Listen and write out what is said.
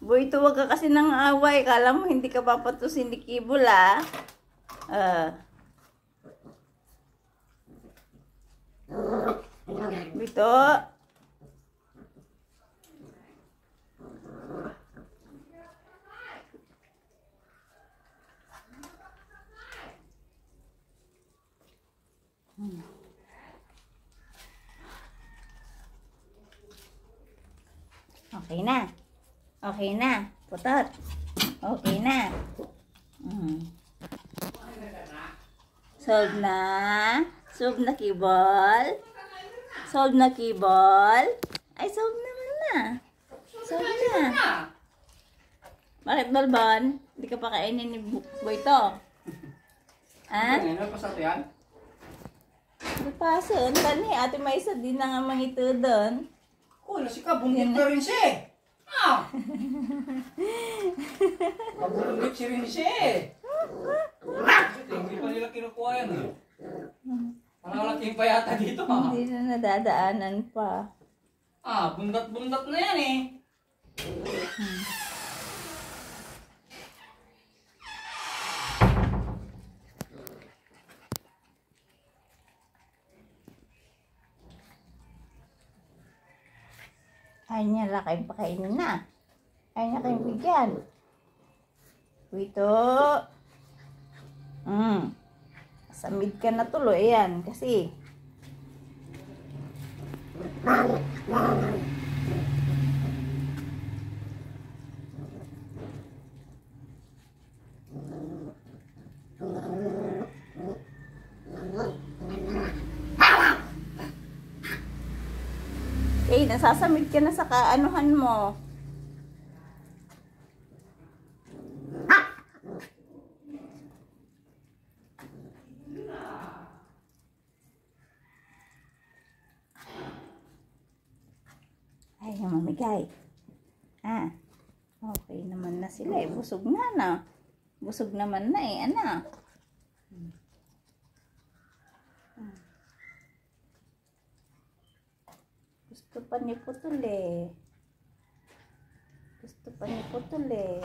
Boy, tuwag ka kasi ng away. Kala mo hindi ka papatusin ni Kibul, ah. Bito. Okay na. Okay na. Putot. Okay na. Solve na. Solve na, Kibol. Solve na, Kibol. Ay, solve naman na. Solve na. Bakit, Balbon? Hindi ka pa kainin ni Boy to? Ha? Ano pa sa ito yan? Paso, ang tani. Ate Maisa, di na nga mangito doon. Oh, nasi ka, bunggit ka rin siya eh. Ah! Kabunggit siya rin siya eh. Hindi pa nila kinukuha yan eh. Malalaking pa yata dito ah. Hindi na nadadaanan pa. Ah, bundat-bundat na yan eh. Ayaw niya lang kayong pakainin na. Ayaw niya kayong bigyan. Wito. Samid ka na tuloy. Ayan, kasi. Eh, nasasamid ka na sa kaanuhan mo. Ay, mamigay. Ah, okay naman na sila eh. Busog na na. Busog naman na eh, anak. Gusto pa ni Putol eh. Gusto pa ni Putol eh.